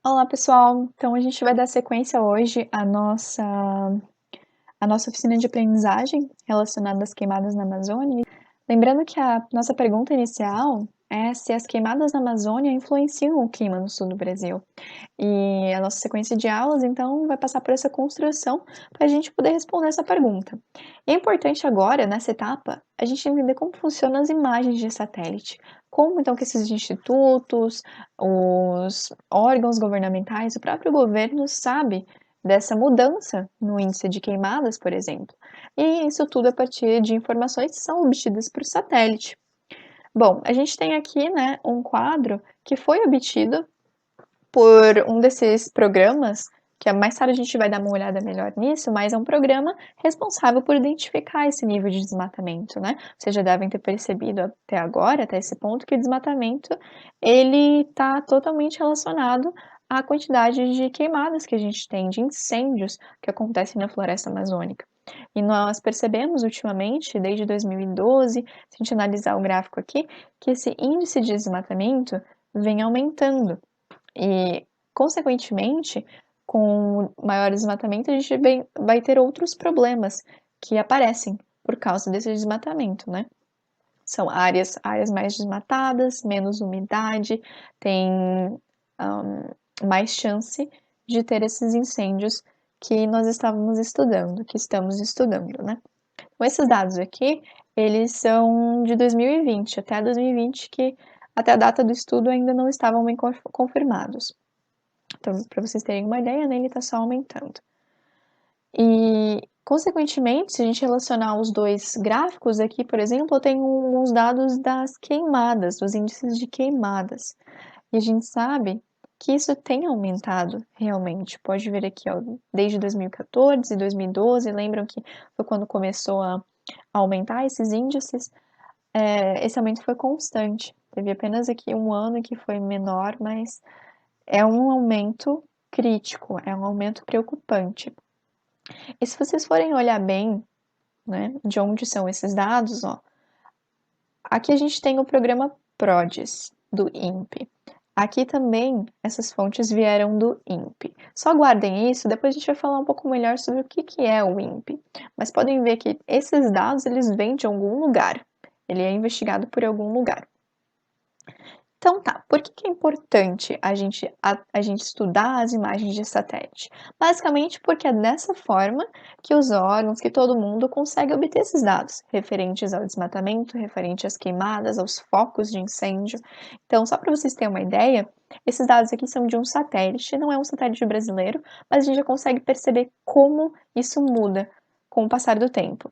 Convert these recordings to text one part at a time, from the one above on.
Olá, pessoal. Então a gente vai dar sequência hoje à nossa oficina de aprendizagem relacionada às queimadas na Amazônia. Lembrando que a nossa pergunta inicial é se as queimadas na Amazônia influenciam o clima no sul do Brasil. E a nossa sequência de aulas, então, vai passar por essa construção para a gente poder responder essa pergunta. E é importante agora, nessa etapa, a gente entender como funcionam as imagens de satélite. Como então que esses institutos, os órgãos governamentais, o próprio governo sabe dessa mudança no índice de queimadas, por exemplo. E isso tudo a partir de informações que são obtidas por satélite. Bom, a gente tem aqui, né, um quadro que foi obtido por um desses programas, que mais tarde a gente vai dar uma olhada melhor nisso, mas é um programa responsável por identificar esse nível de desmatamento, né? Vocês já devem ter percebido até agora, até esse ponto, que o desmatamento ele está totalmente relacionado à quantidade de queimadas que a gente tem, de incêndios que acontecem na floresta amazônica. E nós percebemos ultimamente, desde 2012, se a gente analisar o gráfico aqui, que esse índice de desmatamento vem aumentando. E, consequentemente, com maior desmatamento, a gente vai ter outros problemas que aparecem por causa desse desmatamento, né? São áreas mais desmatadas, menos umidade, tem mais chance de ter esses incêndios que nós estamos estudando, né? Então, esses dados aqui, eles são de 2020, até 2020, que até a data do estudo ainda não estavam bem confirmados. Então, para vocês terem uma ideia, né, ele está só aumentando. E, consequentemente, se a gente relacionar os dois gráficos aqui, por exemplo, eu tenho uns dados das queimadas, dos índices de queimadas. E a gente sabe que isso tem aumentado realmente. Pode ver aqui, ó, desde 2014 e 2012, lembram que foi quando começou a aumentar esses índices? Esse aumento foi constante. Teve apenas aqui um ano que foi menor, mas é um aumento crítico, é um aumento preocupante. E se vocês forem olhar bem, né, de onde são esses dados, ó, aqui a gente tem o programa PRODES, do INPE. Aqui também essas fontes vieram do INPE. Só guardem isso, depois a gente vai falar um pouco melhor sobre o que é o INPE. Mas podem ver que esses dados eles vêm de algum lugar. Ele é investigado por algum lugar. Então tá, por que é importante a gente estudar as imagens de satélite? Basicamente porque é dessa forma que os órgãos, que todo mundo consegue obter esses dados referentes ao desmatamento, referente às queimadas, aos focos de incêndio. Então, só para vocês terem uma ideia, esses dados aqui são de um satélite, não é um satélite brasileiro, mas a gente já consegue perceber como isso muda com o passar do tempo.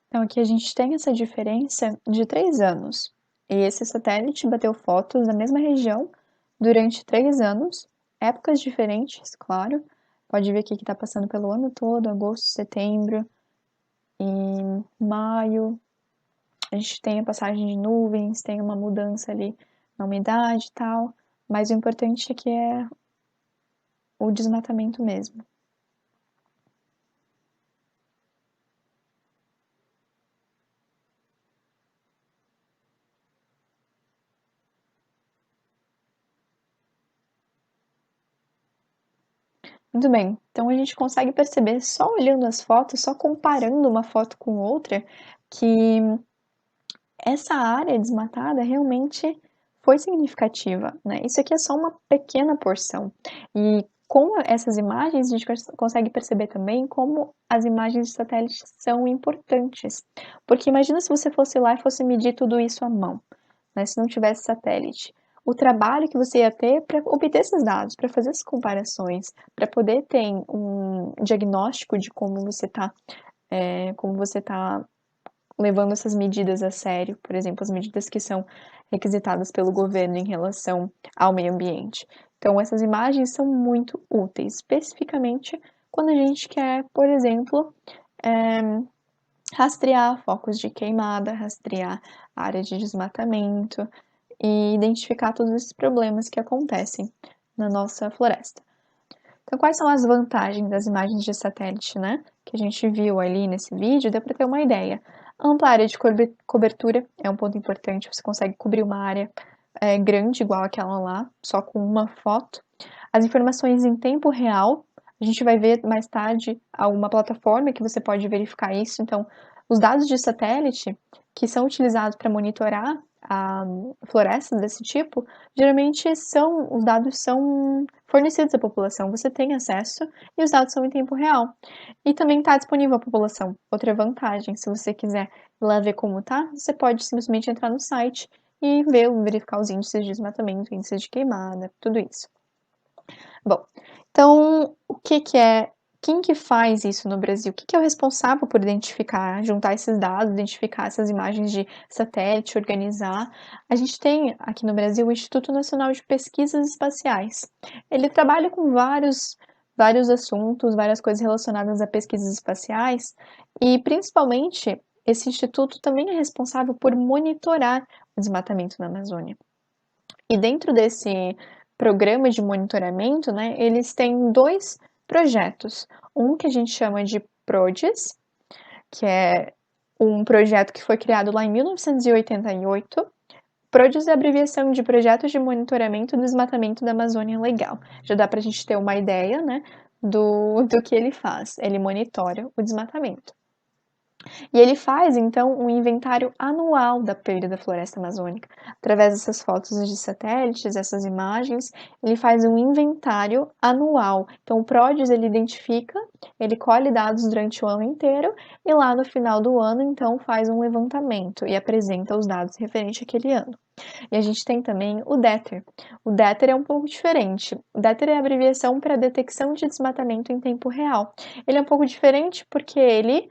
Então, aqui a gente tem essa diferença de 3 anos. E esse satélite bateu fotos da mesma região durante 3 anos, épocas diferentes, claro. Pode ver aqui que está passando pelo ano todo, agosto, setembro e maio. A gente tem a passagem de nuvens, tem uma mudança ali na umidade e tal, mas o importante é que é o desmatamento mesmo. Muito bem, então a gente consegue perceber só olhando as fotos, só comparando uma foto com outra, que essa área desmatada realmente foi significativa, né? Isso aqui é só uma pequena porção. E com essas imagens, a gente consegue perceber também como as imagens de satélite são importantes. Porque imagina se você fosse lá e fosse medir tudo isso à mão, né? Se não tivesse satélite. O trabalho que você ia ter para obter esses dados, para fazer as comparações, para poder ter um diagnóstico de como você está levando essas medidas a sério, por exemplo, as medidas que são requisitadas pelo governo em relação ao meio ambiente. Então, essas imagens são muito úteis, especificamente quando a gente quer, por exemplo, rastrear focos de queimada, rastrear área de desmatamento e identificar todos esses problemas que acontecem na nossa floresta. Então, quais são as vantagens das imagens de satélite, né? Que a gente viu ali nesse vídeo, deu para ter uma ideia. Ampla área de cobertura é um ponto importante, você consegue cobrir uma área grande igual aquela lá, só com uma foto. As informações em tempo real, a gente vai ver mais tarde alguma plataforma que você pode verificar isso. Então, os dados de satélite que são utilizados para monitorar florestas desse tipo, geralmente os dados são fornecidos à população, você tem acesso e os dados são em tempo real. E também está disponível à população. Outra vantagem, se você quiser ir lá ver como tá, você pode simplesmente entrar no site e verificar os índices de desmatamento, índices de queimada, tudo isso. Bom, então, quem que faz isso no Brasil? Quem que é o responsável por identificar, juntar esses dados, identificar essas imagens de satélite, organizar? A gente tem aqui no Brasil o Instituto Nacional de Pesquisas Espaciais. Ele trabalha com vários assuntos, várias coisas relacionadas a pesquisas espaciais e, principalmente, esse instituto também é responsável por monitorar o desmatamento na Amazônia. E dentro desse programa de monitoramento, né, eles têm 2 projetos. Um que a gente chama de PRODES, que é um projeto que foi criado lá em 1988. PRODES é a abreviação de Projetos de Monitoramento do Desmatamento da Amazônia Legal. Já dá para a gente ter uma ideia, né, do que ele faz. Ele monitora o desmatamento. E ele faz, então, um inventário anual da perda da floresta amazônica. Através dessas fotos de satélites, essas imagens, ele faz um inventário anual. Então, o PRODES, ele identifica, ele colhe dados durante o ano inteiro e lá no final do ano, então, faz um levantamento e apresenta os dados referentes àquele ano. E a gente tem também o DETER. O DETER é um pouco diferente. O DETER é a abreviação para detecção de desmatamento em tempo real. Ele é um pouco diferente porque ele,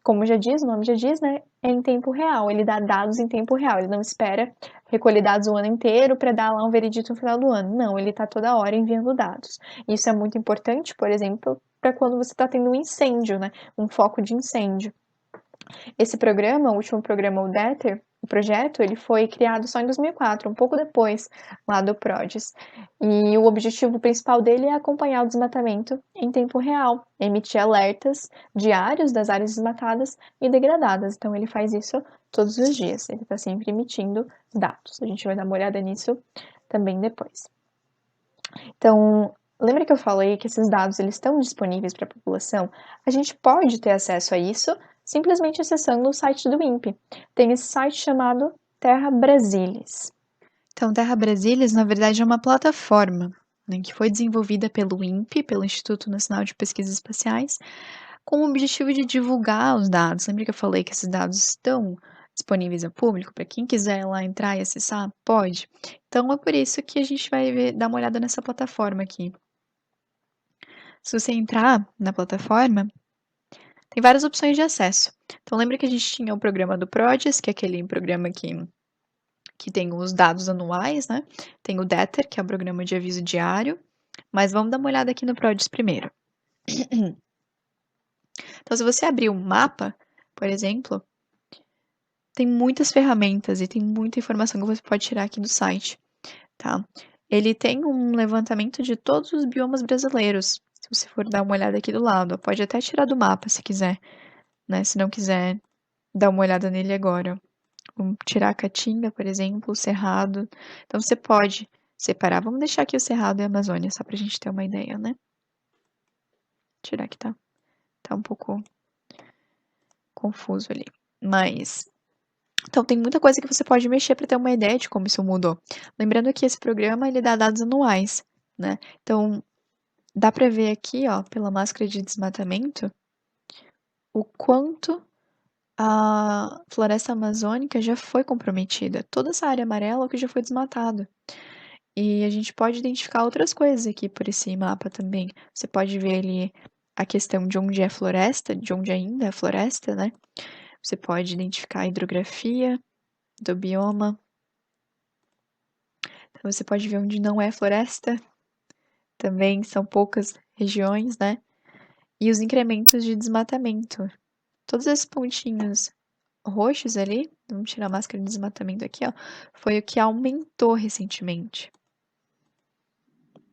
como já diz, o nome já diz, né? É em tempo real. Ele dá dados em tempo real. Ele não espera recolher dados o ano inteiro para dar lá um veredito no final do ano. Não, ele está toda hora enviando dados. Isso é muito importante, por exemplo, para quando você está tendo um incêndio, né? Um foco de incêndio. Esse programa, o último programa, o DETER, o projeto, ele foi criado só em 2004, um pouco depois lá do PRODES. E o objetivo principal dele é acompanhar o desmatamento em tempo real, emitir alertas diários das áreas desmatadas e degradadas. Então ele faz isso todos os dias, ele está sempre emitindo dados. A gente vai dar uma olhada nisso também depois. Então, lembra que eu falei que esses dados eles estão disponíveis para a população? A gente pode ter acesso a isso simplesmente acessando o site do INPE. Tem esse site chamado Terra Brasilis. Então, Terra Brasilis, na verdade, é uma plataforma, né, que foi desenvolvida pelo INPE, pelo Instituto Nacional de Pesquisas Espaciais, com o objetivo de divulgar os dados. Lembra que eu falei que esses dados estão disponíveis ao público? Para quem quiser lá entrar e acessar, pode. Então, é por isso que a gente vai dar uma olhada nessa plataforma aqui. Se você entrar na plataforma, tem várias opções de acesso. Então, lembra que a gente tinha o programa do PRODES, que é aquele programa que tem os dados anuais, né? Tem o DETER, que é o programa de aviso diário. Mas vamos dar uma olhada aqui no PRODES primeiro. Então, se você abrir um mapa, por exemplo, tem muitas ferramentas e tem muita informação que você pode tirar aqui do site, tá? Ele tem um levantamento de todos os biomas brasileiros. Se você for dar uma olhada aqui do lado, pode até tirar do mapa se quiser, né? Se não quiser dar uma olhada nele agora. Vamos tirar a Caatinga, por exemplo, o Cerrado. Então você pode separar. Vamos deixar aqui o Cerrado e a Amazônia, só pra gente ter uma ideia, né? Tirar que tá um pouco confuso ali. Mas então tem muita coisa que você pode mexer para ter uma ideia de como isso mudou. Lembrando que esse programa ele dá dados anuais, né? Então dá para ver aqui, ó, pela máscara de desmatamento, o quanto a floresta amazônica já foi comprometida. Toda essa área amarela que já foi desmatada. E a gente pode identificar outras coisas aqui por esse mapa também. Você pode ver ali a questão de onde é floresta, de onde ainda é floresta, né? Você pode identificar a hidrografia do bioma. Então, você pode ver onde não é floresta. Também são poucas regiões, né? E os incrementos de desmatamento. Todos esses pontinhos roxos ali, vamos tirar a máscara de desmatamento aqui, ó, foi o que aumentou recentemente.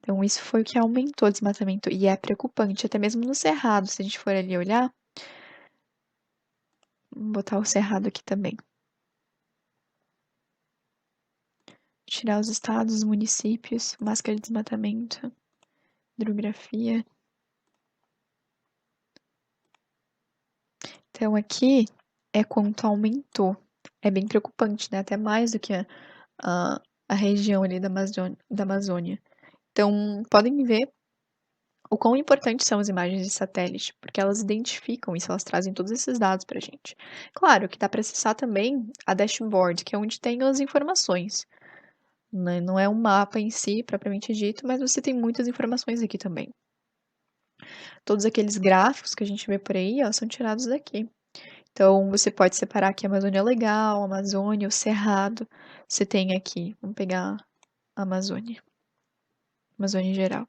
Então isso foi o que aumentou o desmatamento e é preocupante, até mesmo no Cerrado, se a gente for ali olhar. Vou botar o Cerrado aqui também. Tirar os estados, os municípios, máscara de desmatamento, hidrografia. Então aqui é quanto aumentou. É bem preocupante, né? Até mais do que a região ali da Amazônia. Então, podem ver o quão importantes são as imagens de satélite, porque elas identificam isso, elas trazem todos esses dados para a gente. Claro que dá para acessar também a dashboard, que é onde tem as informações, né? Não é um mapa em si, propriamente dito, mas você tem muitas informações aqui também. Todos aqueles gráficos que a gente vê por aí, ó, são tirados daqui. Então, você pode separar aqui a Amazônia Legal, a Amazônia, o Cerrado. Você tem aqui, vamos pegar a Amazônia em geral.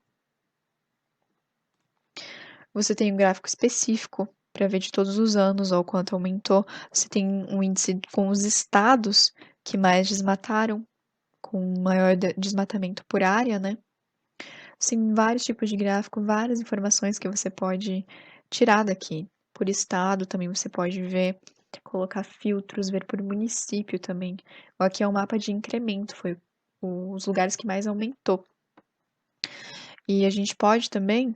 Você tem um gráfico específico para ver de todos os anos, ó, o quanto aumentou. Você tem um índice com os estados que mais desmataram, com maior desmatamento por área, né? Você tem vários tipos de gráfico, várias informações que você pode tirar daqui. Por estado também você pode ver, colocar filtros, ver por município também. Aqui é um mapa de incremento, foi os lugares que mais aumentou. E a gente pode também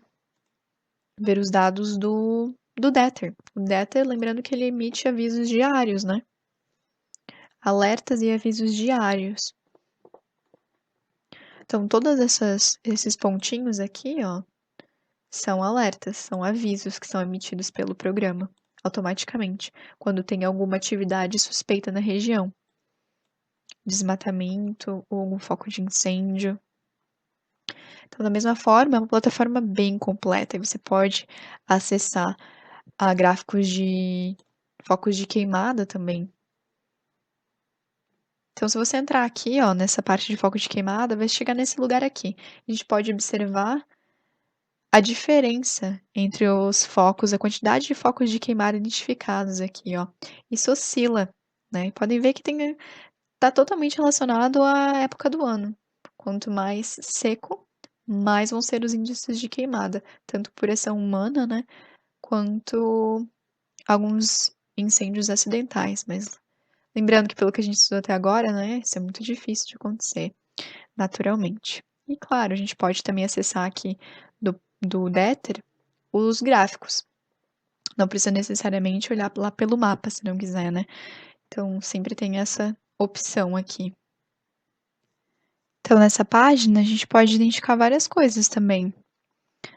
ver os dados do DETER. O DETER, lembrando que ele emite avisos diários, né? Alertas e avisos diários. Então, todos esses pontinhos aqui, ó, são alertas, são avisos que são emitidos pelo programa automaticamente, quando tem alguma atividade suspeita na região. Desmatamento ou algum foco de incêndio. Então, da mesma forma, é uma plataforma bem completa e você pode acessar a gráficos de focos de queimada também. Então, se você entrar aqui, ó, nessa parte de foco de queimada, vai chegar nesse lugar aqui. A gente pode observar a diferença entre os focos, a quantidade de focos de queimada identificados aqui, ó. Isso oscila, né? Podem ver que tá totalmente relacionado à época do ano. Quanto mais seco, mais vão ser os índices de queimada, tanto por ação humana, né, quanto alguns incêndios acidentais, mas lembrando que pelo que a gente estudou até agora, né, isso é muito difícil de acontecer naturalmente. E claro, a gente pode também acessar aqui do DETER os gráficos. Não precisa necessariamente olhar lá pelo mapa, se não quiser, né? Então, sempre tem essa opção aqui. Então, nessa página, a gente pode identificar várias coisas também.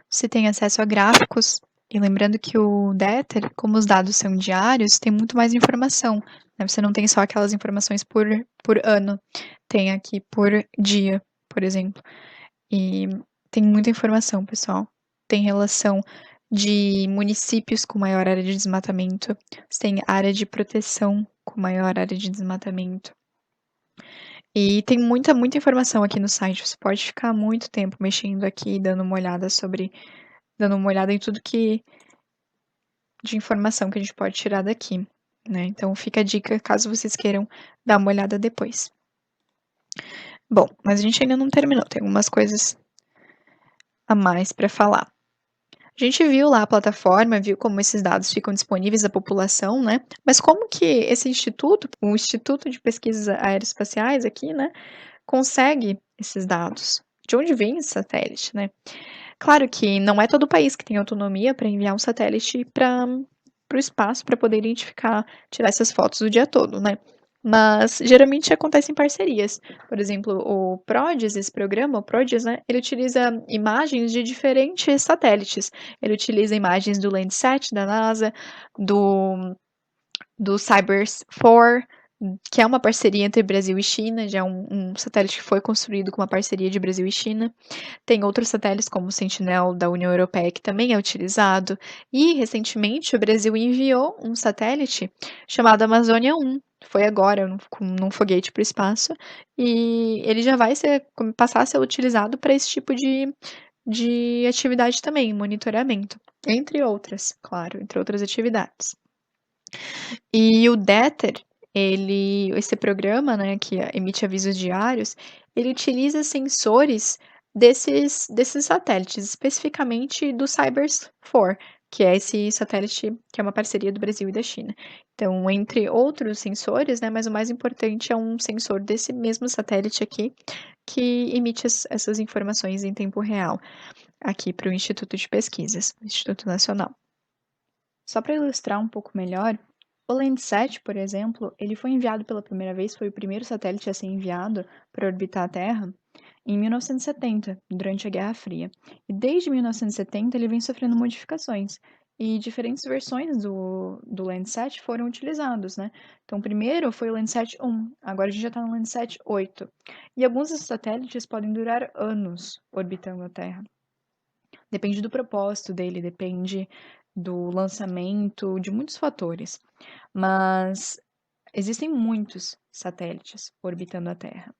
Você tem acesso a gráficos, e lembrando que o DETER, como os dados são diários, tem muito mais informação, né? Você não tem só aquelas informações por ano, tem aqui por dia, por exemplo. E tem muita informação, pessoal. Tem relação de municípios com maior área de desmatamento, você tem área de proteção com maior área de desmatamento. E tem muita informação aqui no site. Você pode ficar muito tempo mexendo aqui, dando uma olhada em tudo de informação que a gente pode tirar daqui, né? Então fica a dica caso vocês queiram dar uma olhada depois. Bom, mas a gente ainda não terminou, tem algumas coisas a mais para falar. A gente viu lá a plataforma, viu como esses dados ficam disponíveis à população, né? Mas como que esse instituto, o Instituto de Pesquisas Aeroespaciais aqui, né, consegue esses dados? De onde vem esse satélite, né? Claro que não é todo país que tem autonomia para enviar um satélite para o espaço para poder identificar, tirar essas fotos o dia todo, né? Mas geralmente acontece em parcerias. Por exemplo, o PRODES, esse programa, o PRODES, né, ele utiliza imagens de diferentes satélites. Ele utiliza imagens do Landsat da NASA, do Cybers 4, que é uma parceria entre Brasil e China, já é um satélite que foi construído com uma parceria de Brasil e China. Tem outros satélites, como o Sentinel da União Europeia, que também é utilizado. E, recentemente, o Brasil enviou um satélite chamado Amazônia 1. Foi agora, num foguete para o espaço. E ele já vai passar a ser utilizado para esse tipo de atividade também, monitoramento. Entre outras, claro, entre outras atividades. E o DETER, esse programa, né, que emite avisos diários, ele utiliza sensores desses satélites, especificamente do Cybers-4, que é esse satélite que é uma parceria do Brasil e da China. Então, entre outros sensores, né, mas o mais importante é um sensor desse mesmo satélite aqui, que emite essas informações em tempo real, aqui para o Instituto de Pesquisas, Instituto Nacional. Só para ilustrar um pouco melhor, o Landsat, por exemplo, ele foi enviado pela primeira vez, foi o primeiro satélite a ser enviado para orbitar a Terra em 1970, durante a Guerra Fria. E desde 1970 ele vem sofrendo modificações. E diferentes versões do Landsat foram utilizados, né? Então, primeiro foi o Landsat 1, agora a gente já está no Landsat 8. E alguns desses satélites podem durar anos orbitando a Terra. Depende do propósito dele, depende do lançamento, de muitos fatores. Mas existem muitos satélites orbitando a Terra,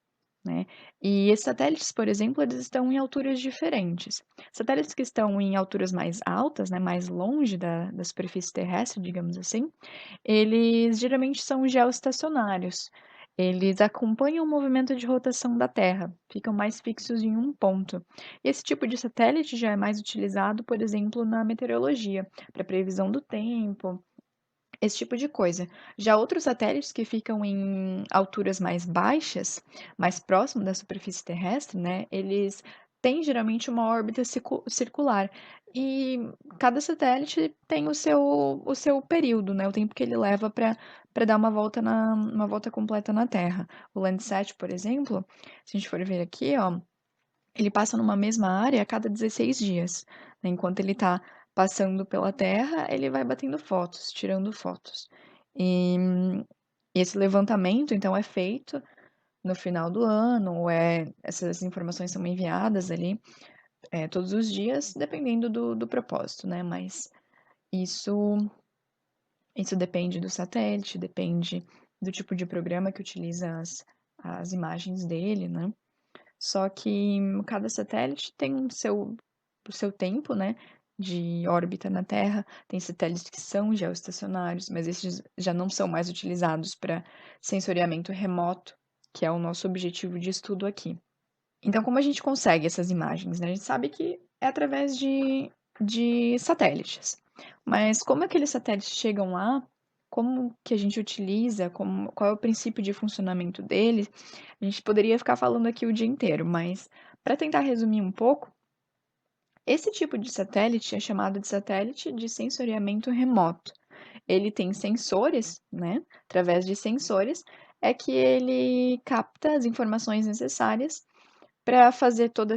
né? E esses satélites, por exemplo, eles estão em alturas diferentes. Satélites que estão em alturas mais altas, né, mais longe da superfície terrestre, digamos assim, eles geralmente são geoestacionários. Eles acompanham o movimento de rotação da Terra, ficam mais fixos em um ponto. Esse tipo de satélite já é mais utilizado, por exemplo, na meteorologia, para previsão do tempo, esse tipo de coisa. Já outros satélites que ficam em alturas mais baixas, mais próximo da superfície terrestre, né, eles têm geralmente uma órbita circular. E cada satélite tem o seu período, né, o tempo que ele leva para dar uma volta completa na Terra. O Landsat, por exemplo, se a gente for ver aqui, ó, ele passa numa mesma área a cada 16 dias, né? Enquanto ele está passando pela Terra, ele vai batendo fotos, tirando fotos. E, e esse levantamento, então, é feito no final do ano, ou essas informações são enviadas ali todos os dias, dependendo do propósito, né? Mas isso, isso depende do satélite, depende do tipo de programa que utiliza as imagens dele, né? Só que cada satélite tem o seu tempo, né, de órbita na Terra. Tem satélites que são geoestacionários, mas esses já não são mais utilizados para sensoriamento remoto, que é o nosso objetivo de estudo aqui. Então, como a gente consegue essas imagens, né? A gente sabe que é através de satélites. Mas como aqueles satélites chegam lá, como que a gente utiliza, qual é o princípio de funcionamento deles, a gente poderia ficar falando aqui o dia inteiro, mas para tentar resumir um pouco, esse tipo de satélite é chamado de satélite de sensoriamento remoto. Ele tem sensores, né? Através de sensores, é que ele capta as informações necessárias para fazer todo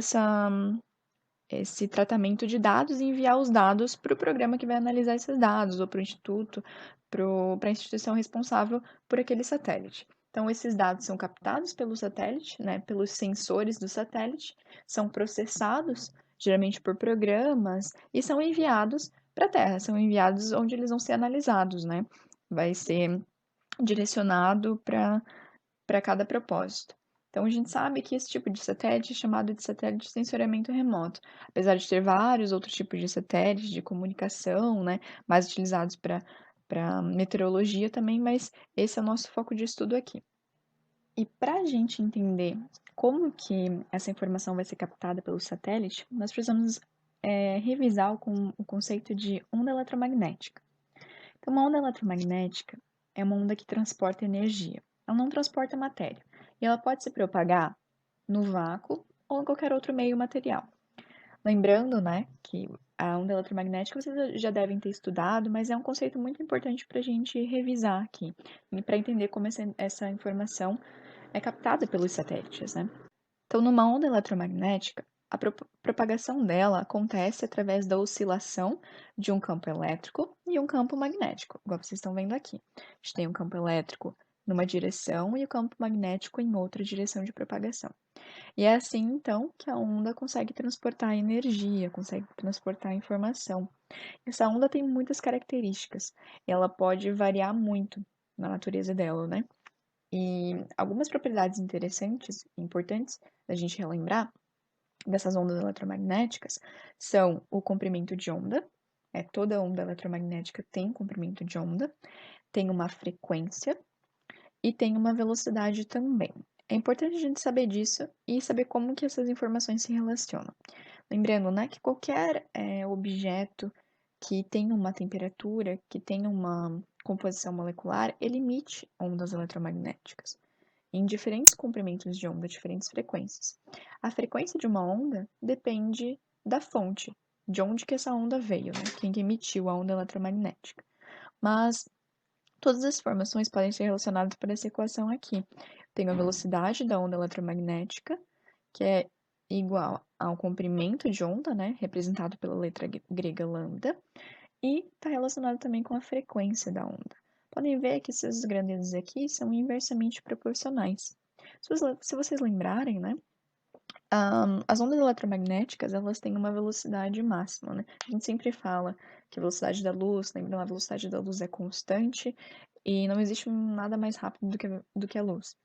esse tratamento de dados e enviar os dados para o programa que vai analisar esses dados, ou para o instituto, para a instituição responsável por aquele satélite. Então, esses dados são captados pelo satélite, né, pelos sensores do satélite, são processados, geralmente por programas, e são enviados para a Terra, são enviados onde eles vão ser analisados, né? Vai ser direcionado para cada propósito. Então, a gente sabe que esse tipo de satélite é chamado de satélite de sensoriamento remoto, apesar de ter vários outros tipos de satélites de comunicação, né, mais utilizados para meteorologia também, mas esse é o nosso foco de estudo aqui. E para a gente entender como que essa informação vai ser captada pelo satélite, nós precisamos revisar o conceito de onda eletromagnética. Então, uma onda eletromagnética é uma onda que transporta energia. Ela não transporta matéria. E ela pode se propagar no vácuo ou em qualquer outro meio material. Lembrando, né, que a onda eletromagnética vocês já devem ter estudado, mas é um conceito muito importante para a gente revisar aqui, para entender como essa informação é captada pelos satélites, né? Então, numa onda eletromagnética, a propagação dela acontece através da oscilação de um campo elétrico e um campo magnético, igual vocês estão vendo aqui. A gente tem um campo elétrico numa direção e o campo magnético em outra direção de propagação. E é assim, então, que a onda consegue transportar energia, consegue transportar informação. Essa onda tem muitas características e ela pode variar muito na natureza dela, né? E algumas propriedades interessantes e importantes da gente relembrar dessas ondas eletromagnéticas são o comprimento de onda, toda onda eletromagnética tem comprimento de onda, tem uma frequência e tem uma velocidade também. É importante a gente saber disso e saber como que essas informações se relacionam. Lembrando, né, que qualquer objeto que tenha uma temperatura, que tenha uma composição molecular, ele emite ondas eletromagnéticas em diferentes comprimentos de onda, diferentes frequências. A frequência de uma onda depende da fonte, de onde que essa onda veio, né? Quem que emitiu a onda eletromagnética. Mas todas as informações podem ser relacionadas por essa equação aqui. Tenho a velocidade da onda eletromagnética, que é igual ao comprimento de onda, né, representado pela letra grega lambda, e está relacionado também com a frequência da onda. Podem ver que essas grandezas aqui são inversamente proporcionais. Se vocês lembrarem, né, as ondas eletromagnéticas, elas têm uma velocidade máxima, né? A gente sempre fala que a velocidade da luz, lembrando, a velocidade da luz é constante e não existe nada mais rápido do que a luz,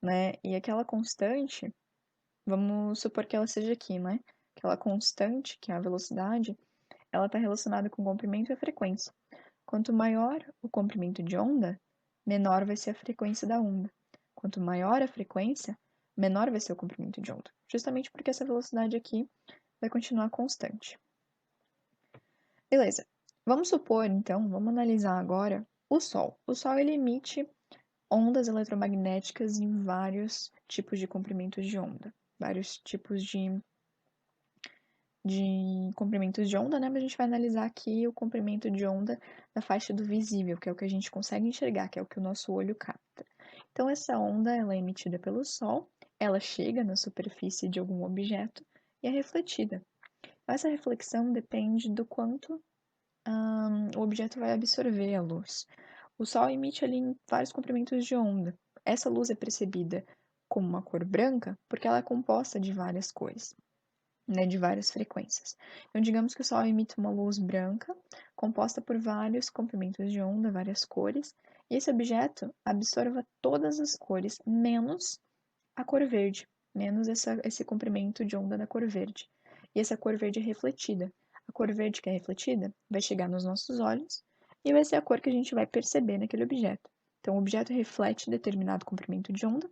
né? E aquela constante, vamos supor que ela seja aqui, né? Aquela constante, que é a velocidade, ela está relacionada com o comprimento e a frequência. Quanto maior o comprimento de onda, menor vai ser a frequência da onda. Quanto maior a frequência, menor vai ser o comprimento de onda. Justamente porque essa velocidade aqui vai continuar constante. Beleza. Vamos supor, então, vamos analisar agora o Sol. O Sol ele emite ondas eletromagnéticas em vários tipos de comprimentos de onda. Vários tipos de comprimentos de onda, né? Mas a gente vai analisar aqui o comprimento de onda da faixa do visível, que é o que a gente consegue enxergar, que é o que o nosso olho capta. Então, essa onda ela é emitida pelo Sol, ela chega na superfície de algum objeto e é refletida. Essa reflexão depende do quanto o objeto vai absorver a luz. O Sol emite ali vários comprimentos de onda. Essa luz é percebida como uma cor branca porque ela é composta de várias cores, né, de várias frequências. Então, digamos que o Sol emite uma luz branca, composta por vários comprimentos de onda, várias cores, e esse objeto absorva todas as cores, menos a cor verde, menos esse comprimento de onda da cor verde. E essa cor verde é refletida. A cor verde que é refletida vai chegar nos nossos olhos e vai ser a cor que a gente vai perceber naquele objeto. Então, o objeto reflete determinado comprimento de onda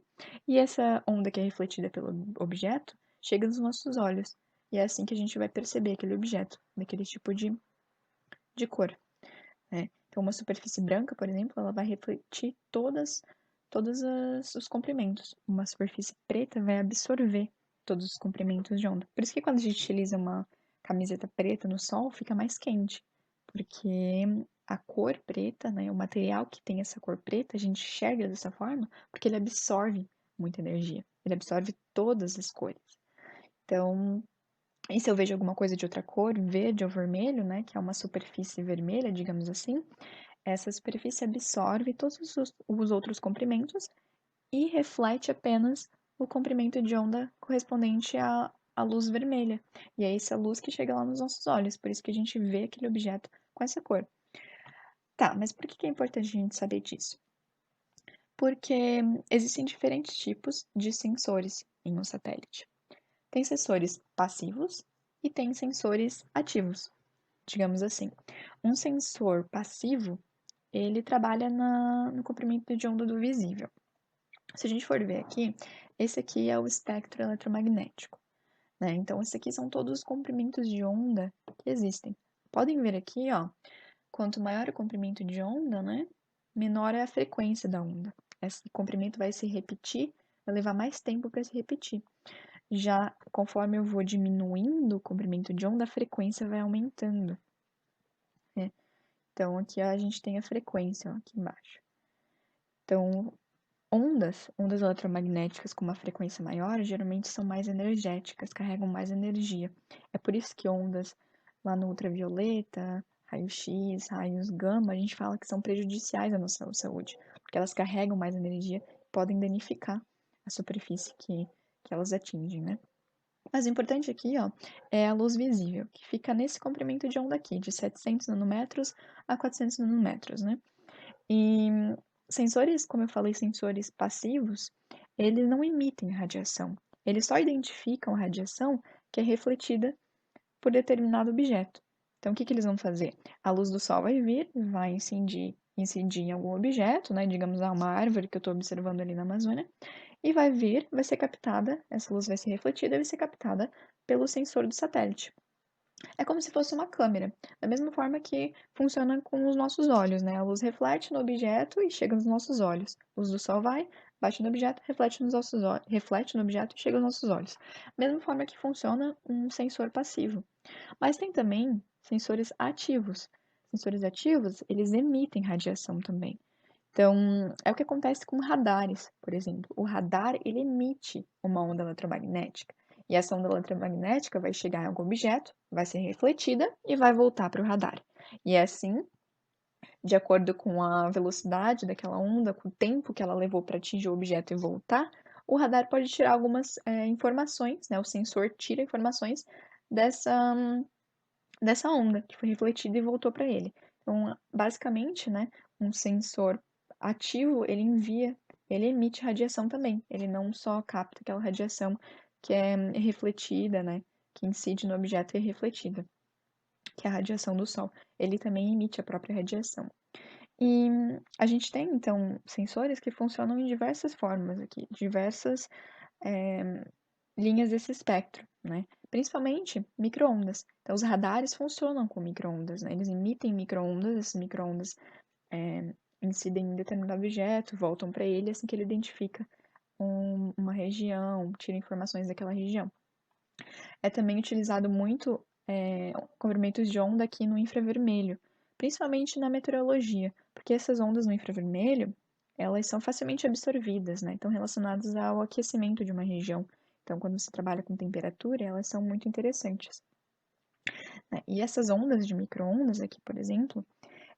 e essa onda que é refletida pelo objeto chega nos nossos olhos. E é assim que a gente vai perceber aquele objeto, daquele tipo de cor, né? Então, uma superfície branca, por exemplo, ela vai refletir todos os comprimentos. Uma superfície preta vai absorver todos os comprimentos de onda. Por isso que quando a gente utiliza uma camiseta preta no sol, fica mais quente, porque a cor preta, né, o material que tem essa cor preta, a gente enxerga dessa forma porque ele absorve muita energia. Ele absorve todas as cores. Então, e se eu vejo alguma coisa de outra cor, verde ou vermelho, né, que é uma superfície vermelha, digamos assim, essa superfície absorve todos os outros comprimentos e reflete apenas o comprimento de onda correspondente à luz vermelha. E é essa luz que chega lá nos nossos olhos, por isso que a gente vê aquele objeto com essa cor. Tá, mas por que é importante a gente saber disso? Porque existem diferentes tipos de sensores em um satélite. Tem sensores passivos e tem sensores ativos, digamos assim. Um sensor passivo, ele trabalha no comprimento de onda do visível. Se a gente for ver aqui, esse aqui é o espectro eletromagnético, né? Então, esse aqui são todos os comprimentos de onda que existem. Podem ver aqui, ó, quanto maior o comprimento de onda, né, menor é a frequência da onda. Esse comprimento vai se repetir, vai levar mais tempo para se repetir. Já conforme eu vou diminuindo o comprimento de onda, a frequência vai aumentando, né? Então, aqui a gente tem a frequência, ó, aqui embaixo. Então, ondas eletromagnéticas com uma frequência maior, geralmente são mais energéticas, carregam mais energia. É por isso que ondas lá no ultravioleta, raio-x, raios gama, a gente fala que são prejudiciais à nossa saúde, porque elas carregam mais energia e podem danificar a superfície que elas atingem, né? Mas o importante aqui, ó, é a luz visível, que fica nesse comprimento de onda aqui, de 700 nanômetros a 400 nanômetros, né? E sensores, como eu falei, sensores passivos, eles não emitem radiação. Eles só identificam a radiação que é refletida por determinado objeto. Então, o que eles vão fazer? A luz do sol vai vir, vai incidir em algum objeto, né? Digamos, uma árvore que eu estou observando ali na Amazônia, e vai ser captada, essa luz vai ser refletida e vai ser captada pelo sensor do satélite. É como se fosse uma câmera, da mesma forma que funciona com os nossos olhos, né? A luz reflete no objeto e chega nos nossos olhos. A luz do sol vai, bate no objeto, reflete nos nossos olhos, reflete no objeto e chega aos nossos olhos. Mesma forma que funciona um sensor passivo. Mas tem também sensores ativos. Sensores ativos, eles emitem radiação também. Então, é o que acontece com radares, por exemplo. O radar, ele emite uma onda eletromagnética. E essa onda eletromagnética vai chegar em algum objeto, vai ser refletida e vai voltar para o radar. E é assim, de acordo com a velocidade daquela onda, com o tempo que ela levou para atingir o objeto e voltar, o radar pode tirar algumas informações, né? O sensor tira informações dessa, dessa onda que foi refletida e voltou para ele. Então, basicamente, né, um sensor ativo, ele emite radiação também. Ele não só capta aquela radiação que é refletida, né, que incide no objeto e é refletida, que é a radiação do Sol. Ele também emite a própria radiação. E a gente tem, então, sensores que funcionam em diversas formas aqui, diversas linhas desse espectro, né? Principalmente micro-ondas. Então, os radares funcionam com micro-ondas, né? Eles emitem micro-ondas, esses micro-ondas incidem em determinado objeto, voltam para ele assim que ele identifica uma região, tira informações daquela região. É também utilizado muito comprimentos de onda aqui no infravermelho, principalmente na meteorologia, porque essas ondas no infravermelho, elas são facilmente absorvidas, né? Estão relacionadas ao aquecimento de uma região. Então, quando você trabalha com temperatura, elas são muito interessantes, né? E essas ondas de micro-ondas aqui, por exemplo,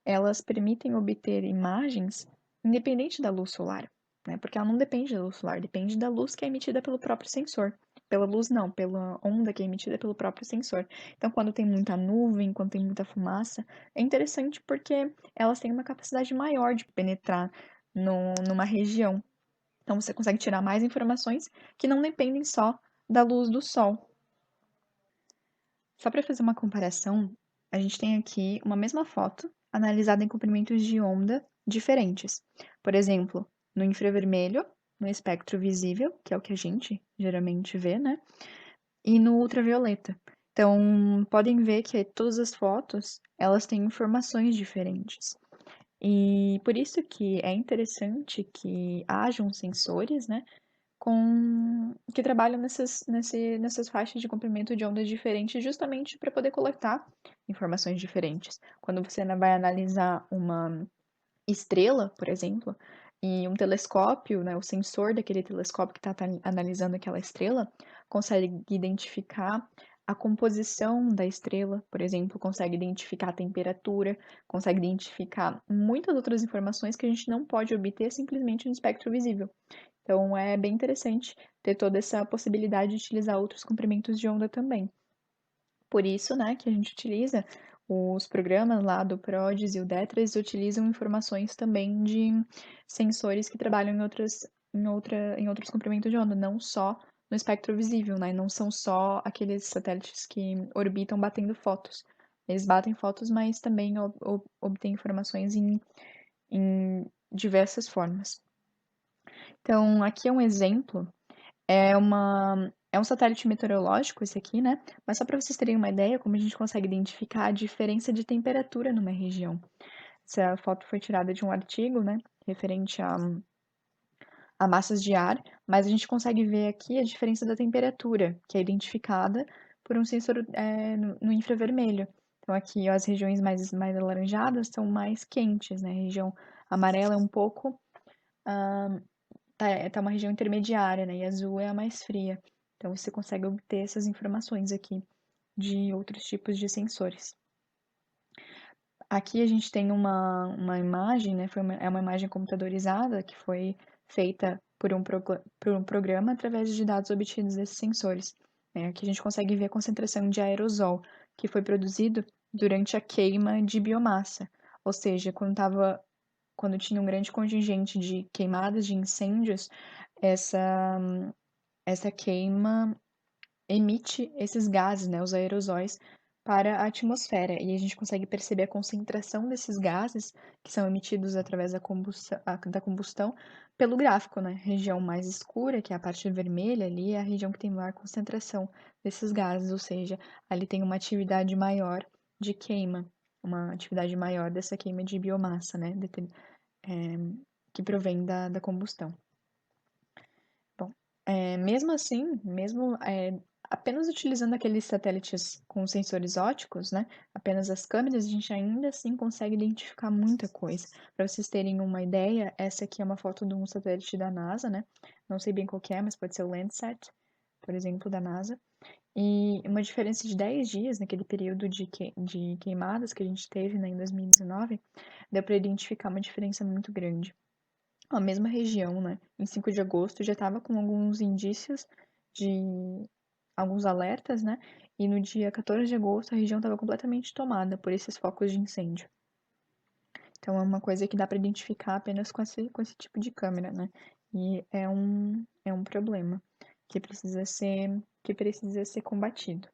elas permitem obter imagens independente da luz solar, né? Porque ela não depende da luz solar, depende da luz que é emitida pelo próprio sensor. Pela luz não, pela onda que é emitida pelo próprio sensor. Então, quando tem muita nuvem, quando tem muita fumaça, é interessante porque elas têm uma capacidade maior de penetrar numa região. Então, você consegue tirar mais informações que não dependem só da luz do sol. Só para fazer uma comparação, a gente tem aqui uma mesma foto analisada em comprimentos de onda diferentes. Por exemplo, no infravermelho, no espectro visível, que é o que a gente geralmente vê, né? E no ultravioleta. Então, podem ver que todas as fotos, elas têm informações diferentes. E por isso que é interessante que hajam sensores, né, que trabalham nessas faixas de comprimento de ondas diferentes, justamente para poder coletar informações diferentes. Quando você vai analisar uma estrela, por exemplo, e um telescópio, né, o sensor daquele telescópio que está analisando aquela estrela, consegue identificar a composição da estrela, por exemplo, consegue identificar a temperatura, consegue identificar muitas outras informações que a gente não pode obter simplesmente no espectro visível. Então, é bem interessante ter toda essa possibilidade de utilizar outros comprimentos de onda também. Por isso, né, que a gente utiliza os programas lá do PRODES e o DETRAS utilizam informações também de sensores que trabalham em outros comprimentos de onda, não só no espectro visível, né? Não são só aqueles satélites que orbitam batendo fotos. Eles batem fotos, mas também obtêm informações em diversas formas. Então, aqui é um exemplo, é um satélite meteorológico esse aqui, né? Mas só para vocês terem uma ideia como a gente consegue identificar a diferença de temperatura numa região. Essa foto foi tirada de um artigo, né? Referente a massas de ar, mas a gente consegue ver aqui a diferença da temperatura, que é identificada por um sensor no infravermelho. Então, aqui ó, as regiões mais alaranjadas são mais quentes, né? A região amarela é um pouco tá uma região intermediária, né? E azul é a mais fria. Então você consegue obter essas informações aqui de outros tipos de sensores. Aqui a gente tem uma imagem, né? É uma imagem computadorizada que foi feita por um programa através de dados obtidos desses sensores. Aqui a gente consegue ver a concentração de aerosol que foi produzido durante a queima de biomassa, ou seja, quando tinha um grande contingente de queimadas, de incêndios, essa, essa queima emite esses gases, né, os aerosóis, para a atmosfera e a gente consegue perceber a concentração desses gases que são emitidos através da combustão pelo gráfico, né? Região mais escura, que é a parte vermelha ali, é a região que tem maior concentração desses gases, ou seja, ali tem uma atividade maior de queima, uma atividade maior dessa queima de biomassa, né? Que provém da combustão. Bom, mesmo assim, apenas utilizando aqueles satélites com sensores ópticos, né? Apenas as câmeras, a gente ainda assim consegue identificar muita coisa. Para vocês terem uma ideia, essa aqui é uma foto de um satélite da NASA, né? Não sei bem qual que é, mas pode ser o Landsat, por exemplo, da NASA. E uma diferença de 10 dias naquele período de queimadas que a gente teve, né, em 2019, deu para identificar uma diferença muito grande. A mesma região, né, em 5 de agosto já estava com alguns indícios de alguns alertas, né, e no dia 14 de agosto a região estava completamente tomada por esses focos de incêndio. Então é uma coisa que dá para identificar apenas com esse tipo de câmera, né, e é um problema que precisa ser combatido.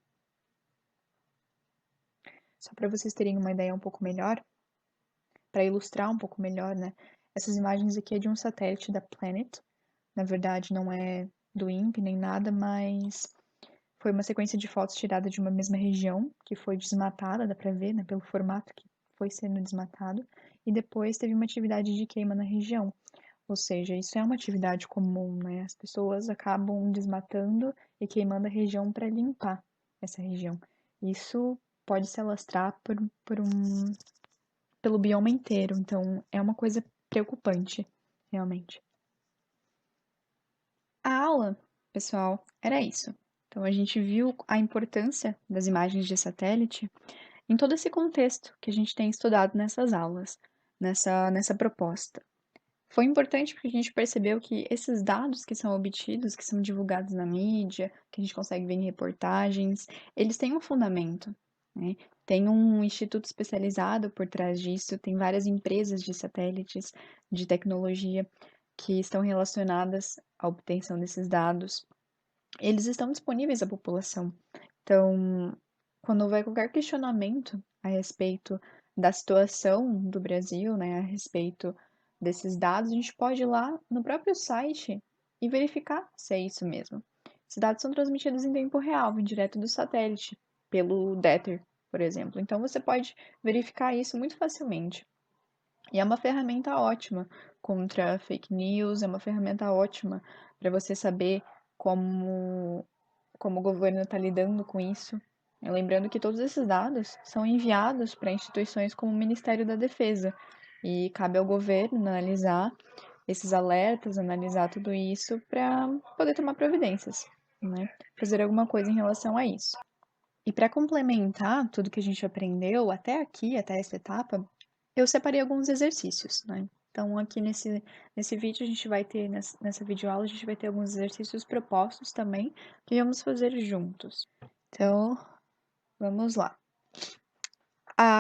Só para vocês terem uma ideia um pouco melhor, para ilustrar um pouco melhor, né? Essas imagens aqui é de um satélite da Planet. Na verdade, não é do INPE nem nada, mas foi uma sequência de fotos tirada de uma mesma região, que foi desmatada, dá para ver, né, pelo formato que foi sendo desmatado, e depois teve uma atividade de queima na região. Ou seja, isso é uma atividade comum, né? As pessoas acabam desmatando e queimando a região para limpar essa região. Isso pode se alastrar pelo bioma inteiro, então é uma coisa preocupante, realmente. A aula, pessoal, era isso. Então a gente viu a importância das imagens de satélite em todo esse contexto que a gente tem estudado nessas aulas, nessa proposta. Foi importante porque a gente percebeu que esses dados que são obtidos, que são divulgados na mídia, que a gente consegue ver em reportagens, eles têm um fundamento, né? Tem um instituto especializado por trás disso, tem várias empresas de satélites, de tecnologia, que estão relacionadas à obtenção desses dados. Eles estão disponíveis à população. Então, quando houver qualquer questionamento a respeito da situação do Brasil, né, a respeito desses dados, a gente pode ir lá no próprio site e verificar se é isso mesmo. Esses dados são transmitidos em tempo real, vêm direto do satélite, pelo Dether, por exemplo. Então, você pode verificar isso muito facilmente. E é uma ferramenta ótima contra fake news, é uma ferramenta ótima para você saber como, como o governo está lidando com isso. Lembrando que todos esses dados são enviados para instituições como o Ministério da Defesa e cabe ao governo analisar esses alertas, analisar tudo isso para poder tomar providências, né? Fazer alguma coisa em relação a isso. E para complementar tudo que a gente aprendeu até aqui, até essa etapa, eu separei alguns exercícios, né? Então, aqui nesse vídeo, a gente vai ter, nessa videoaula, a gente vai ter alguns exercícios propostos também, que vamos fazer juntos. Então, vamos lá.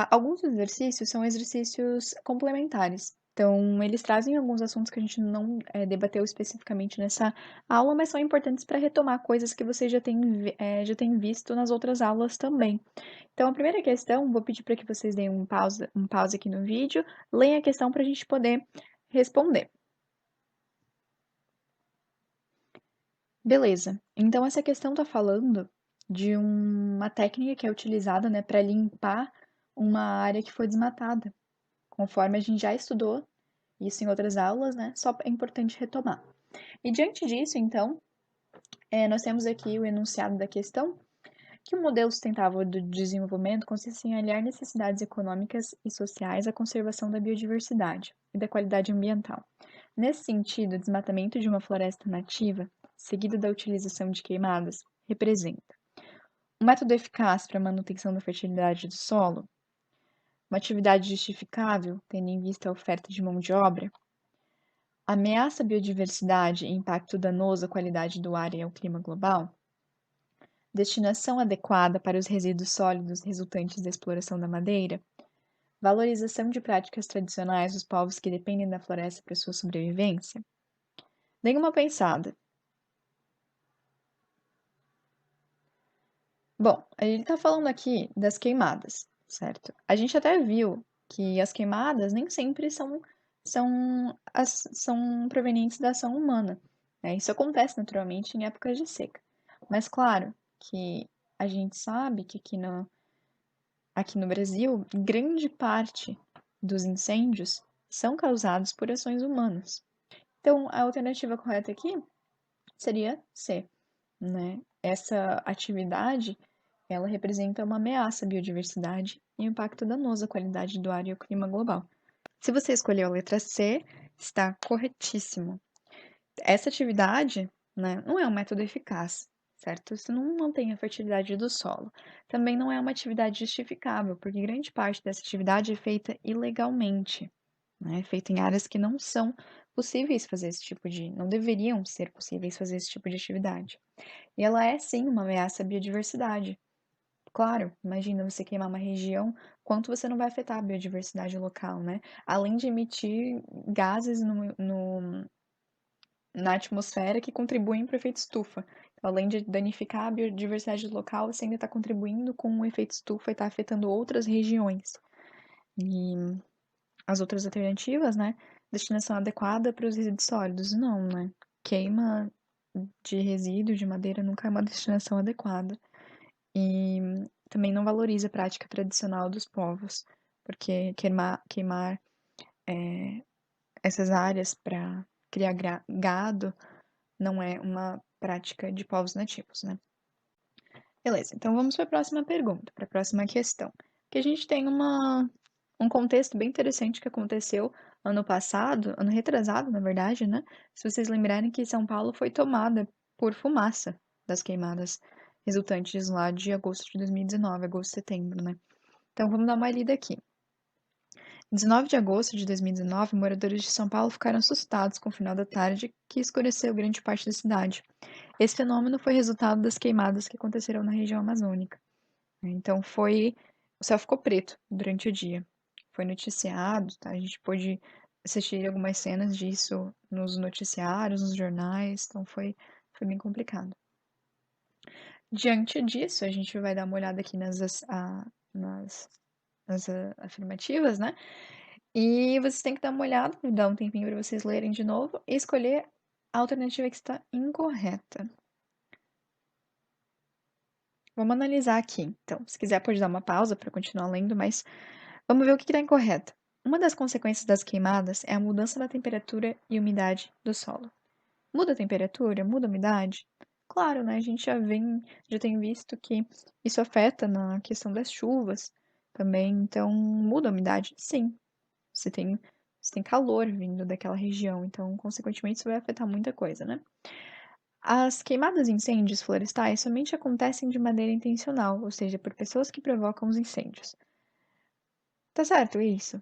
Alguns exercícios são exercícios complementares. Então, eles trazem alguns assuntos que a gente não debateu especificamente nessa aula, mas são importantes para retomar coisas que você já tem visto nas outras aulas também. Então, a primeira questão, vou pedir para que vocês deem um pause aqui no vídeo, leiam a questão para a gente poder responder. Beleza. Então, essa questão está falando de uma técnica que é utilizada, né, para limpar uma área que foi desmatada. Conforme a gente já estudou isso em outras aulas, né, só é importante retomar. E diante disso, então, nós temos aqui o enunciado da questão, que o modelo sustentável do desenvolvimento consiste em aliar necessidades econômicas e sociais à conservação da biodiversidade e da qualidade ambiental. Nesse sentido, o desmatamento de uma floresta nativa, seguido da utilização de queimadas, representa um método eficaz para a manutenção da fertilidade do solo, uma atividade justificável, tendo em vista a oferta de mão de obra, ameaça à biodiversidade e impacto danoso à qualidade do ar e ao clima global, destinação adequada para os resíduos sólidos resultantes da exploração da madeira, valorização de práticas tradicionais dos povos que dependem da floresta para sua sobrevivência. Deem uma pensada. Bom, ele está falando aqui das queimadas, certo? A gente até viu que as queimadas nem sempre são provenientes da ação humana, né? Isso acontece naturalmente em épocas de seca. Mas claro que a gente sabe que aqui no Brasil, grande parte dos incêndios são causados por ações humanas. Então, a alternativa correta aqui seria C, né? Essa atividade, ela representa uma ameaça à biodiversidade e um impacto danoso à qualidade do ar e ao clima global. Se você escolheu a letra C, está corretíssimo. Essa atividade, né, não é um método eficaz, certo? Isso não mantém a fertilidade do solo. Também não é uma atividade justificável, porque grande parte dessa atividade é feita ilegalmente, né? É feita em áreas que não são possíveis fazer não deveriam ser possíveis fazer esse tipo de atividade. E ela é sim uma ameaça à biodiversidade. Claro, imagina você queimar uma região, quanto você não vai afetar a biodiversidade local, né? Além de emitir gases na atmosfera que contribuem para o efeito estufa. Então, além de danificar a biodiversidade local, você ainda está contribuindo com o efeito estufa e está afetando outras regiões. E as outras alternativas, né? Destinação adequada para os resíduos sólidos, não, né? Queima de resíduo de madeira nunca é uma destinação adequada. E também não valoriza a prática tradicional dos povos, porque queimar essas áreas para criar gado não é uma prática de povos nativos, né? Beleza, então vamos para a próxima pergunta, para a próxima questão. Que a gente tem um contexto bem interessante que aconteceu ano passado, ano retrasado, na verdade, né? Se vocês lembrarem que São Paulo foi tomada por fumaça das queimadas resultantes lá de agosto de 2019, agosto, setembro, né? Então vamos dar uma lida aqui. Em 19 de agosto de 2019, moradores de São Paulo ficaram assustados com o final da tarde que escureceu grande parte da cidade. Esse fenômeno foi resultado das queimadas que aconteceram na região amazônica. Então o céu ficou preto durante o dia. Foi noticiado, tá? A gente pôde assistir algumas cenas disso nos noticiários, nos jornais, então foi bem complicado. Diante disso, a gente vai dar uma olhada aqui nas, nas afirmativas, né? E vocês têm que dar uma olhada, dar um tempinho para vocês lerem de novo e escolher a alternativa que está incorreta. Vamos analisar aqui. Então, se quiser, pode dar uma pausa para continuar lendo, mas vamos ver o que está incorreto. Uma das consequências das queimadas é a mudança da temperatura e umidade do solo. Muda a temperatura? Muda a umidade? Claro, né? A gente já tem visto que isso afeta na questão das chuvas também. Então, muda a umidade? Sim. Você tem, você tem calor vindo daquela região, então, consequentemente, isso vai afetar muita coisa, né? As queimadas e incêndios florestais somente acontecem de maneira intencional, ou seja, por pessoas que provocam os incêndios. Tá certo isso?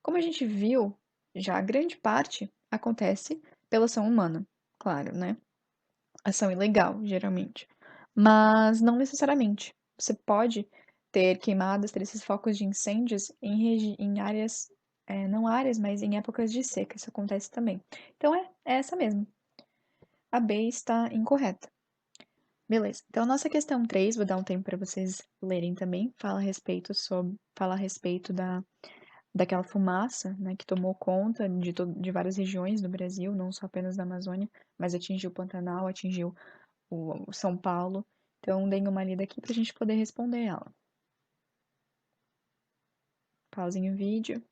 Como a gente viu, já a grande parte acontece pela ação humana, claro, né? Ação ilegal, geralmente. Mas não necessariamente. Você pode ter esses focos de incêndios em áreas, não áreas, mas em épocas de seca. Isso acontece também. Então é essa mesmo. A B está incorreta. Beleza. Então, nossa questão 3, vou dar um tempo para vocês lerem também, fala a respeito daquela fumaça, né, que tomou conta de várias regiões do Brasil, não só apenas da Amazônia, mas atingiu o Pantanal, atingiu o São Paulo. Então, deem uma lida aqui para a gente poder responder ela. Pausem o vídeo.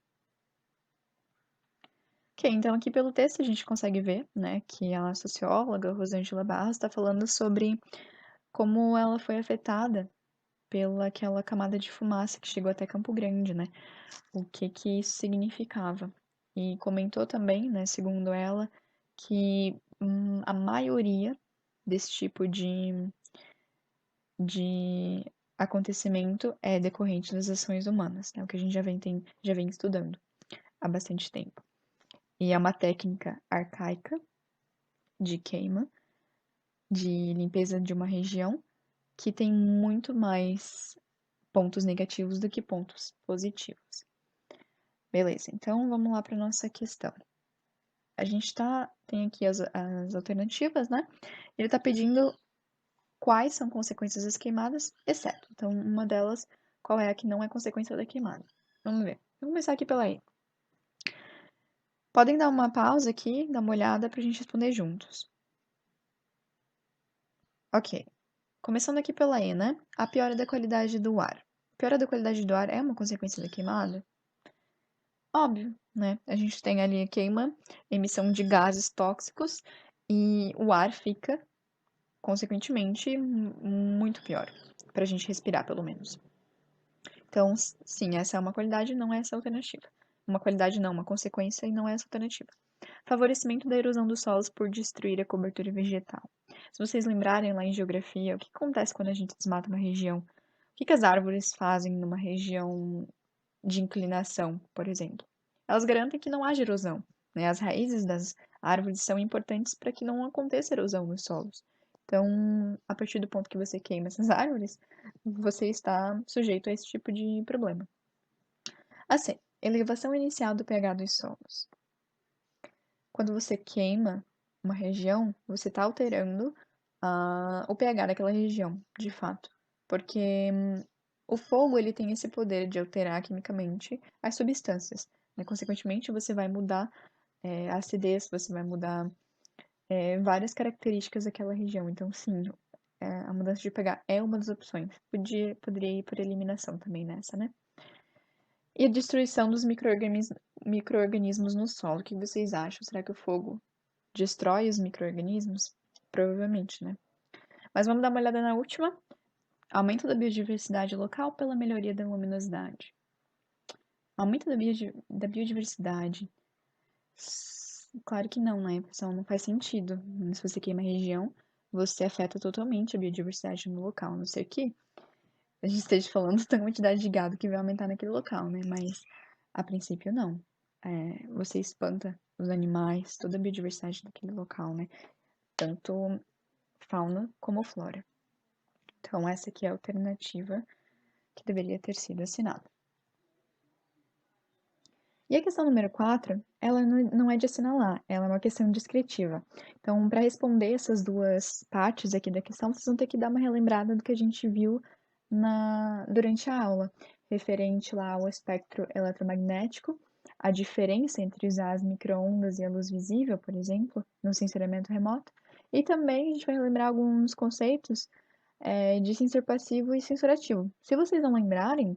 Ok, então aqui pelo texto a gente consegue ver, né, que a socióloga Rosângela Barros está falando sobre como ela foi afetada pela aquela camada de fumaça que chegou até Campo Grande, né? O que que isso significava. E comentou também, né, segundo ela, que a maioria desse tipo de acontecimento é decorrente das ações humanas, né? O que a gente já vem estudando há bastante tempo. E é uma técnica arcaica de queima, de limpeza de uma região, que tem muito mais pontos negativos do que pontos positivos. Beleza, então vamos lá para nossa questão. A gente tem aqui as alternativas, né? Ele está pedindo quais são consequências das queimadas, exceto. Então, uma delas, qual é a que não é consequência da queimada? Vamos ver. Vamos começar aqui pela E. Podem dar uma pausa aqui, dar uma olhada para a gente responder juntos. Ok. Começando aqui pela E, né? A piora da qualidade do ar. A piora da qualidade do ar é uma consequência da queimada? Óbvio, né? A gente tem ali a queima, emissão de gases tóxicos e o ar fica, consequentemente, muito pior. Para a gente respirar, pelo menos. Então, sim, essa é uma qualidade, não é essa a alternativa. Uma qualidade não, uma consequência e não é essa a alternativa. Favorecimento da erosão dos solos por destruir a cobertura vegetal. Se vocês lembrarem lá em geografia, o que acontece quando a gente desmata uma região? O que as árvores fazem numa região de inclinação, por exemplo? Elas garantem que não haja erosão, né? As raízes das árvores são importantes para que não aconteça erosão nos solos. Então, a partir do ponto que você queima essas árvores, você está sujeito a esse tipo de problema. Assim, elevação inicial do pH dos solos. Quando você queima uma região, você está alterando o pH daquela região, de fato. Porque o fogo ele tem esse poder de alterar quimicamente as substâncias, né? Consequentemente, você vai mudar a acidez, você vai mudar várias características daquela região. Então, sim, a mudança de pH é uma das opções. Poderia ir por eliminação também nessa, né? E a destruição dos micro-organismos no solo. O que vocês acham? Será que o fogo destrói os micro-organismos? Provavelmente, né? Mas vamos dar uma olhada na última. Aumento da biodiversidade local pela melhoria da luminosidade. Aumento da biodiversidade. Claro que não, né, pessoal? Não faz sentido. Se você queima a região, você afeta totalmente a biodiversidade no local, a não ser que a gente esteja falando da quantidade de gado que vai aumentar naquele local, né? Mas, a princípio, não. Você espanta os animais, toda a biodiversidade daquele local, né? Tanto fauna como flora. Então, essa aqui é a alternativa que deveria ter sido assinada. E a questão número 4, ela não é de assinalar, ela é uma questão descritiva. Então, para responder essas duas partes aqui da questão, vocês vão ter que dar uma relembrada do que a gente viu durante a aula, referente lá ao espectro eletromagnético, a diferença entre usar as microondas e a luz visível, por exemplo, no sensoriamento remoto, e também a gente vai relembrar alguns conceitos de sensor passivo e sensor ativo. Se vocês não lembrarem,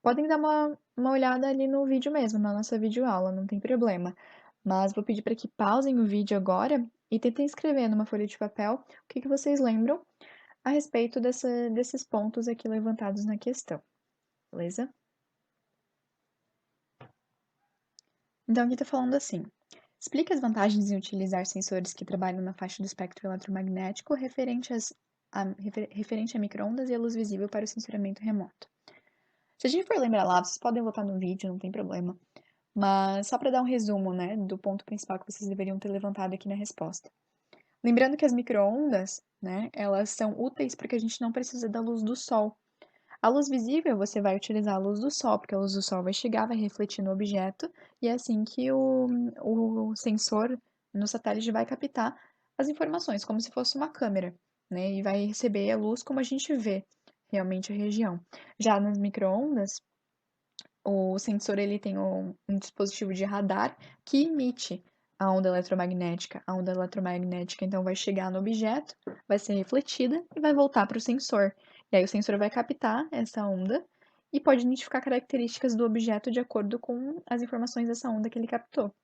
podem dar uma olhada ali no vídeo mesmo, na nossa videoaula, não tem problema. Mas vou pedir para que pausem o vídeo agora e tentem escrever numa folha de papel o que vocês lembram a respeito desses pontos aqui levantados na questão, beleza? Então, aqui está falando assim: explique as vantagens em utilizar sensores que trabalham na faixa do espectro eletromagnético referente a microondas e a luz visível para o sensoramento remoto. Se a gente for lembrar lá, vocês podem voltar no vídeo, não tem problema. Mas só para dar um resumo, né, do ponto principal que vocês deveriam ter levantado aqui na resposta. Lembrando que as microondas, né, elas são úteis porque a gente não precisa da luz do sol. A luz visível, você vai utilizar a luz do sol, porque a luz do sol vai chegar, vai refletir no objeto, e é assim que o sensor no satélite vai captar as informações, como se fosse uma câmera, né, e vai receber a luz como a gente vê realmente a região. Já nas microondas, o sensor ele tem um dispositivo de radar que emite a onda eletromagnética. A onda eletromagnética então vai chegar no objeto, vai ser refletida e vai voltar para o sensor. E aí o sensor vai captar essa onda e pode identificar características do objeto de acordo com as informações dessa onda que ele captou.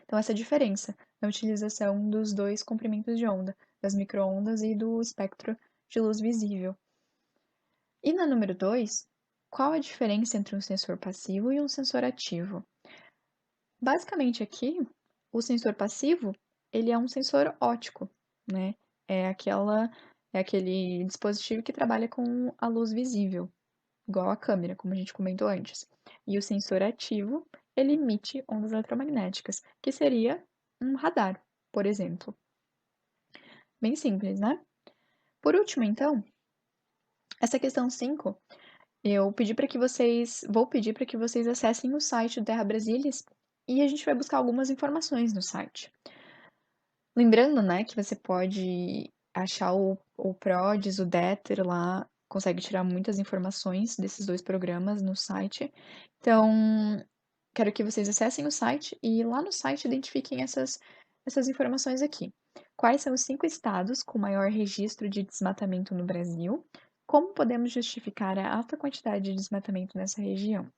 Então essa é a diferença na utilização dos dois comprimentos de onda, das microondas e do espectro de luz visível. E na número 2, qual a diferença entre um sensor passivo e um sensor ativo? Basicamente aqui, o sensor passivo, ele é um sensor óptico, né? É aquele dispositivo que trabalha com a luz visível, igual a câmera, como a gente comentou antes. E o sensor ativo, ele emite ondas eletromagnéticas, que seria um radar, por exemplo. Bem simples, né? Por último, então, essa questão 5, vou pedir para que vocês acessem o site do Terra Brasilis e a gente vai buscar algumas informações no site. Lembrando, né, que você pode achar o PRODES, o DETER lá, consegue tirar muitas informações desses dois programas no site. Então, quero que vocês acessem o site e lá no site identifiquem essas informações aqui. Quais são os 5 estados com maior registro de desmatamento no Brasil? Como podemos justificar a alta quantidade de desmatamento nessa região?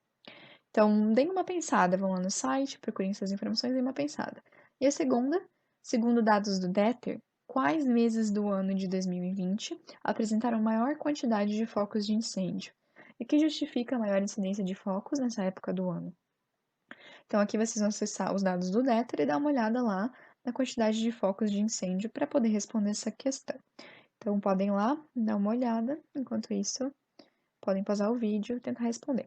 Então, deem uma pensada, vão lá no site, procurem essas informações e deem uma pensada. E a segunda, segundo dados do DETER, quais meses do ano de 2020 apresentaram maior quantidade de focos de incêndio? E que justifica a maior incidência de focos nessa época do ano? Então, aqui vocês vão acessar os dados do DETER e dar uma olhada lá na quantidade de focos de incêndio para poder responder essa questão. Então, podem ir lá, dar uma olhada, enquanto isso, podem pausar o vídeo e tentar responder.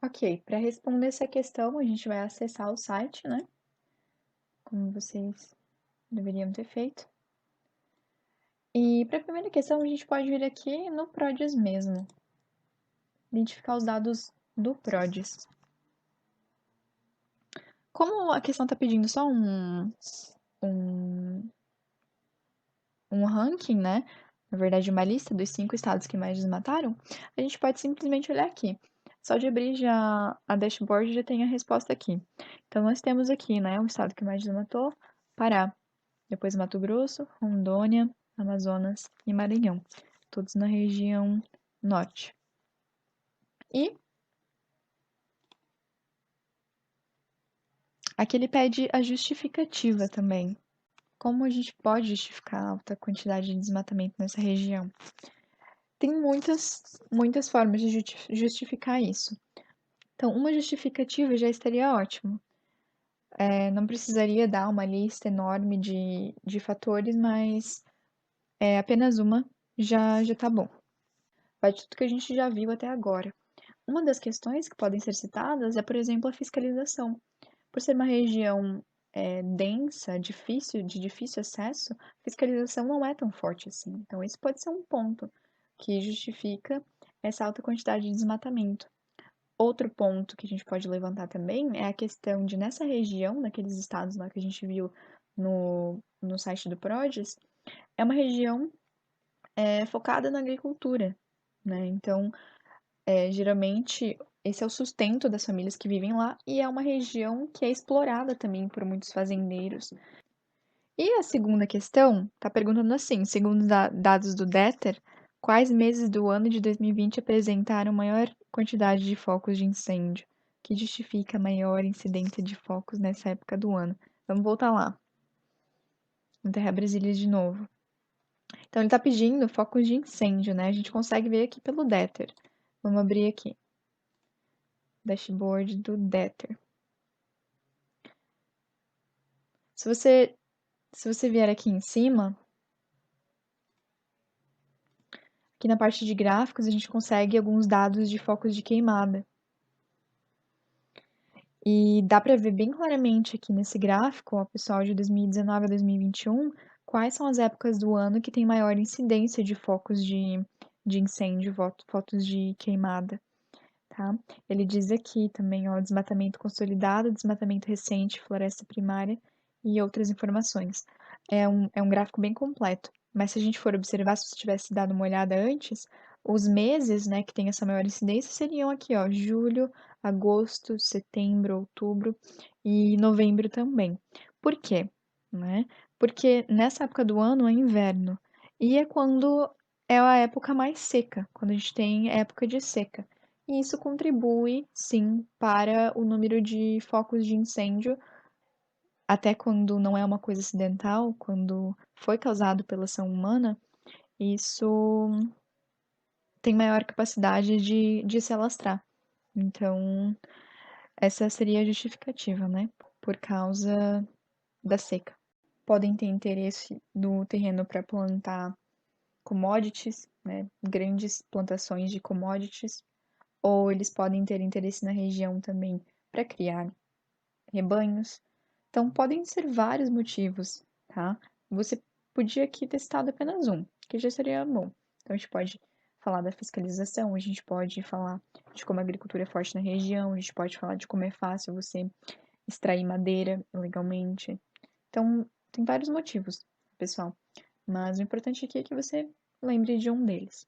Ok, para responder essa questão, a gente vai acessar o site, né? Como vocês deveriam ter feito. E para a primeira questão, a gente pode vir aqui no PRODES mesmo. Identificar os dados do PRODES. Como a questão está pedindo só um ranking, né? Na verdade, uma lista dos 5 estados que mais desmataram, a gente pode simplesmente olhar aqui. Só de abrir já a dashboard já tem a resposta aqui. Então, nós temos aqui, né, o estado que mais desmatou, Pará. Depois Mato Grosso, Rondônia, Amazonas e Maranhão. Todos na região norte. E aqui ele pede a justificativa também. Como a gente pode justificar a alta quantidade de desmatamento nessa região? Tem muitas formas de justificar isso. Então, uma justificativa já estaria ótimo. Não precisaria dar uma lista enorme de fatores, mas apenas uma já tá bom. Vai de tudo que a gente já viu até agora. Uma das questões que podem ser citadas é, por exemplo, a fiscalização. Por ser uma região densa, de difícil acesso, a fiscalização não é tão forte assim. Então, esse pode ser um ponto que justifica essa alta quantidade de desmatamento. Outro ponto que a gente pode levantar também é a questão de, nessa região, naqueles estados lá que a gente viu no site do PRODES, é uma região focada na agricultura, né? Então, geralmente, esse é o sustento das famílias que vivem lá e é uma região que é explorada também por muitos fazendeiros. E a segunda questão está perguntando assim, segundo dados do DETER, quais meses do ano de 2020 apresentaram maior quantidade de focos de incêndio, que justifica a maior incidência de focos nessa época do ano? Vamos voltar lá. No Terra Brasília de novo. Então, ele está pedindo focos de incêndio, né? A gente consegue ver aqui pelo DETER. Vamos abrir aqui. Dashboard do DETER. Se você vier aqui em cima, aqui na parte de gráficos, a gente consegue alguns dados de focos de queimada. E dá para ver bem claramente aqui nesse gráfico, ó, pessoal, de 2019 a 2021, quais são as épocas do ano que tem maior incidência de focos de incêndio, focos de queimada, tá? Ele diz aqui também, ó, desmatamento consolidado, desmatamento recente, floresta primária e outras informações. É um gráfico bem completo, mas se a gente for observar, se você tivesse dado uma olhada antes, os meses, né, que tem essa maior incidência seriam aqui, ó, julho, agosto, setembro, outubro e novembro também. Por quê? Né? Porque nessa época do ano é inverno e é quando é a época mais seca, quando a gente tem época de seca. E isso contribui, sim, para o número de focos de incêndio, até quando não é uma coisa acidental, quando foi causado pela ação humana, isso tem maior capacidade de se alastrar. Então, essa seria a justificativa, né? Por causa da seca. Podem ter interesse no terreno para plantar commodities, né? Grandes plantações de commodities, ou eles podem ter interesse na região também para criar rebanhos. Então, podem ser vários motivos, tá? Você podia aqui ter citado apenas um, que já seria bom. Então, a gente pode falar da fiscalização, a gente pode falar de como a agricultura é forte na região, a gente pode falar de como é fácil você extrair madeira legalmente. Então, tem vários motivos, pessoal. mas o importante aqui é que você lembre de um deles.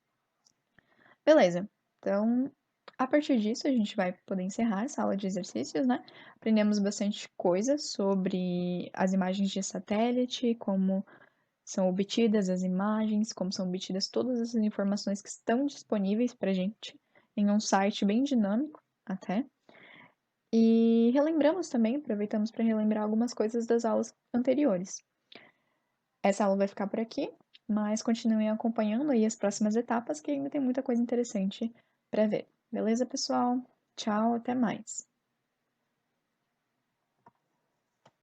Beleza, então a partir disso a gente vai poder encerrar essa aula de exercícios, né? Aprendemos bastante coisa sobre as imagens de satélite, como são obtidas as imagens, como são obtidas todas essas informações que estão disponíveis para a gente em um site bem dinâmico até. E relembramos também, aproveitamos para relembrar algumas coisas das aulas anteriores. Essa aula vai ficar por aqui, mas continuem acompanhando aí as próximas etapas, que ainda tem muita coisa interessante para ver. Beleza, pessoal? Tchau, até mais.